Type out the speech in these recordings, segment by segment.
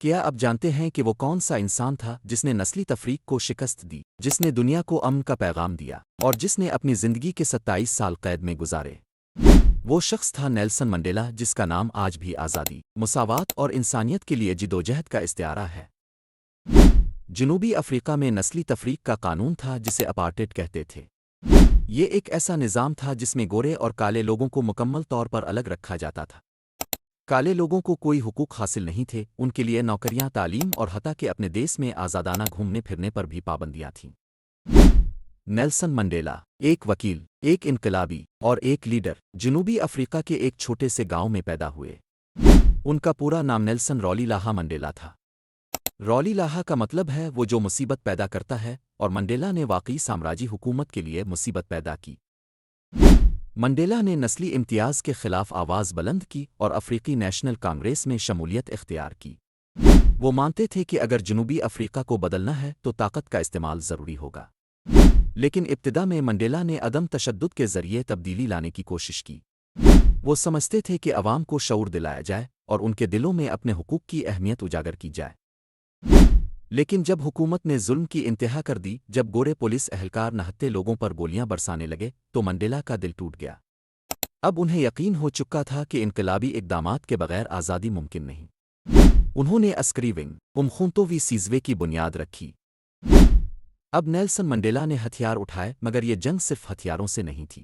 کیا آپ جانتے ہیں کہ وہ کون سا انسان تھا جس نے نسلی تفریق کو شکست دی، جس نے دنیا کو امن کا پیغام دیا، اور جس نے اپنی زندگی کے 27 سال قید میں گزارے؟ وہ شخص تھا نیلسن منڈیلا، جس کا نام آج بھی آزادی، مساوات اور انسانیت کے لیے جدوجہد کا استعارہ ہے۔ جنوبی افریقہ میں نسلی تفریق کا قانون تھا جسے اپارٹھیڈ کہتے تھے۔ یہ ایک ایسا نظام تھا جس میں گورے اور کالے لوگوں کو مکمل طور پر الگ رکھا جاتا تھا۔ کالے لوگوں کو کوئی حقوق حاصل نہیں تھے، ان کے لیے نوکریاں، تعلیم اور حتیٰ کہ اپنے دیس میں آزادانہ گھومنے پھرنے پر بھی پابندیاں تھیں۔ نیلسن منڈیلا ایک وکیل، ایک انقلابی اور ایک لیڈر، جنوبی افریقہ کے ایک چھوٹے سے گاؤں میں پیدا ہوئے۔ ان کا پورا نام نیلسن رولیلاہا منڈیلا تھا۔ رولیلاہا کا مطلب ہے وہ جو مصیبت پیدا کرتا ہے، اور منڈیلا نے واقعی سامراجی حکومت کے لیے مصیبت پیدا کی۔ منڈیلا نے نسلی امتیاز کے خلاف آواز بلند کی اور افریقی نیشنل کانگریس میں شمولیت اختیار کی۔ وہ مانتے تھے کہ اگر جنوبی افریقہ کو بدلنا ہے تو طاقت کا استعمال ضروری ہوگا۔ لیکن ابتدا میں منڈیلا نے عدم تشدد کے ذریعے تبدیلی لانے کی کوشش کی۔ وہ سمجھتے تھے کہ عوام کو شعور دلایا جائے اور ان کے دلوں میں اپنے حقوق کی اہمیت اجاگر کی جائے۔ لیکن جب حکومت نے ظلم کی انتہا کر دی، جب گورے پولیس اہلکار نہتے لوگوں پر گولیاں برسانے لگے، تو منڈیلا کا دل ٹوٹ گیا۔ اب انہیں یقین ہو چکا تھا کہ انقلابی اقدامات کے بغیر آزادی ممکن نہیں۔ انہوں نے عسکری ونگ امخونتو وی سیزوے کی بنیاد رکھی۔ اب نیلسن منڈیلا نے ہتھیار اٹھائے، مگر یہ جنگ صرف ہتھیاروں سے نہیں تھی۔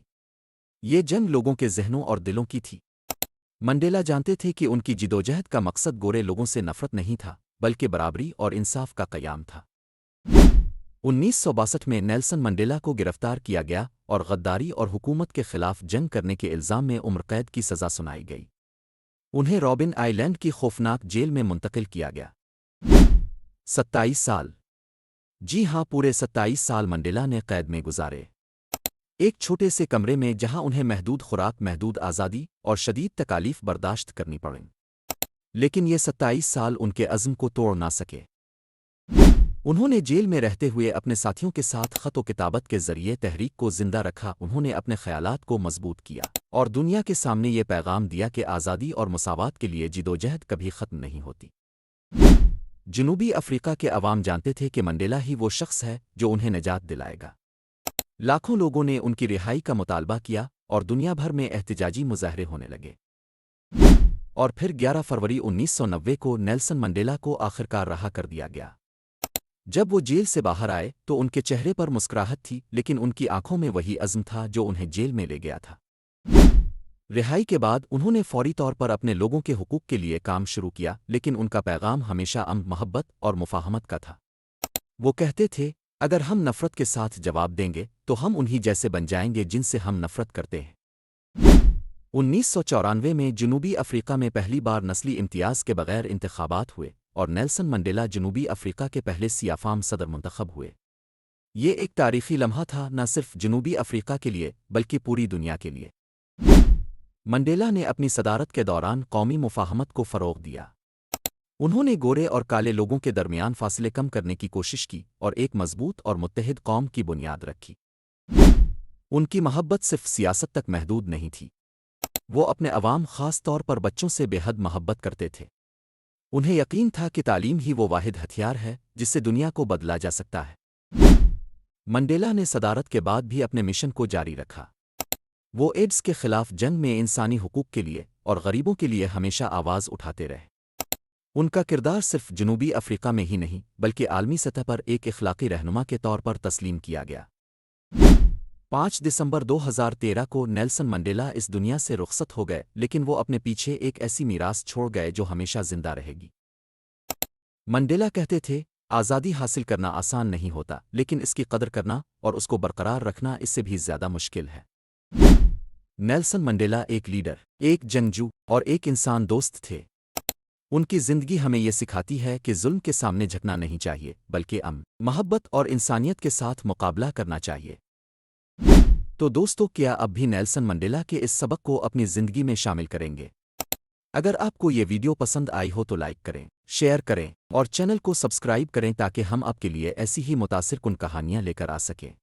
یہ جنگ لوگوں کے ذہنوں اور دلوں کی تھی۔ منڈیلا جانتے تھے کہ ان کی جدوجہد کا مقصد گورے لوگوں سے نفرت نہیں تھا، بلکہ برابری اور انصاف کا قیام تھا۔ 1962 میں نیلسن منڈیلا کو گرفتار کیا گیا اور غداری اور حکومت کے خلاف جنگ کرنے کے الزام میں عمر قید کی سزا سنائی گئی۔ انہیں رابن آئی لینڈ کی خوفناک جیل میں منتقل کیا گیا۔ 27 سال، جی ہاں، پورے 27 سال منڈیلا نے قید میں گزارے، ایک چھوٹے سے کمرے میں جہاں انہیں محدود خوراک، محدود آزادی اور شدید تکالیف برداشت کرنی پڑیں۔ لیکن یہ 27 سال ان کے عزم کو توڑ نہ سکے۔ انہوں نے جیل میں رہتے ہوئے اپنے ساتھیوں کے ساتھ خط و کتابت کے ذریعے تحریک کو زندہ رکھا۔ انہوں نے اپنے خیالات کو مضبوط کیا اور دنیا کے سامنے یہ پیغام دیا کہ آزادی اور مساوات کے لیے جدوجہد کبھی ختم نہیں ہوتی۔ جنوبی افریقہ کے عوام جانتے تھے کہ منڈیلا ہی وہ شخص ہے جو انہیں نجات دلائے گا۔ لاکھوں لوگوں نے ان کی رہائی کا مطالبہ کیا اور دنیا بھر میں احتجاجی مظاہرے ہونے لگے۔ اور پھر 11 فروری 1990 کو نیلسن منڈیلا کو آخرکار رہا کر دیا گیا۔ جب وہ جیل سے باہر آئے تو ان کے چہرے پر مسکراہٹ تھی، لیکن ان کی آنکھوں میں وہی عزم تھا جو انہیں جیل میں لے گیا تھا۔ رہائی کے بعد انہوں نے فوری طور پر اپنے لوگوں کے حقوق کے لیے کام شروع کیا، لیکن ان کا پیغام ہمیشہ امن، محبت اور مفاہمت کا تھا۔ وہ کہتے تھے، اگر ہم نفرت کے ساتھ جواب دیں گے تو ہم انہی جیسے بن جائیں گے جن سے ہم نفرت کرتے ہیں۔ 1994 میں جنوبی افریقہ میں پہلی بار نسلی امتیاز کے بغیر انتخابات ہوئے اور نیلسن منڈیلا جنوبی افریقہ کے پہلے سیاہ فام صدر منتخب ہوئے۔ یہ ایک تاریخی لمحہ تھا، نہ صرف جنوبی افریقہ کے لیے بلکہ پوری دنیا کے لیے۔ منڈیلا نے اپنی صدارت کے دوران قومی مفاہمت کو فروغ دیا۔ انہوں نے گورے اور کالے لوگوں کے درمیان فاصلے کم کرنے کی کوشش کی اور ایک مضبوط اور متحد قوم کی بنیاد رکھی۔ ان کی محبت صرف سیاست تک محدود نہیں تھی۔ وہ اپنے عوام، خاص طور پر بچوں سے بے حد محبت کرتے تھے۔ انہیں یقین تھا کہ تعلیم ہی وہ واحد ہتھیار ہے جس سے دنیا کو بدلا جا سکتا ہے۔ منڈیلا نے صدارت کے بعد بھی اپنے مشن کو جاری رکھا۔ وہ ایڈز کے خلاف جنگ میں انسانی حقوق کے لیے اور غریبوں کے لیے ہمیشہ آواز اٹھاتے رہے۔ ان کا کردار صرف جنوبی افریقہ میں ہی نہیں بلکہ عالمی سطح پر ایک اخلاقی رہنما کے طور پر تسلیم کیا گیا۔ 5 دسمبر 2013 کو نیلسن منڈیلا اس دنیا سے رخصت ہو گئے، لیکن وہ اپنے پیچھے ایک ایسی میراث چھوڑ گئے جو ہمیشہ زندہ رہے گی۔ منڈیلا کہتے تھے، آزادی حاصل کرنا آسان نہیں ہوتا، لیکن اس کی قدر کرنا اور اس کو برقرار رکھنا اس سے بھی زیادہ مشکل ہے۔ نیلسن منڈیلا ایک لیڈر، ایک جنگجو اور ایک انسان دوست تھے۔ ان کی زندگی ہمیں یہ سکھاتی ہے کہ ظلم کے سامنے جھکنا نہیں چاہیے، بلکہ امن، محبت اور انسانیت کے ساتھ مقابلہ کرنا چاہیے۔ تو دوستو، کیا اب بھی نیلسن منڈیلا کے اس سبق کو اپنی زندگی میں شامل کریں گے؟ اگر آپ کو یہ ویڈیو پسند آئی ہو تو لائک کریں، شیئر کریں اور چینل کو سبسکرائب کریں تاکہ ہم آپ کے لیے ایسی ہی متاثر کن کہانیاں لے کر آ سکیں۔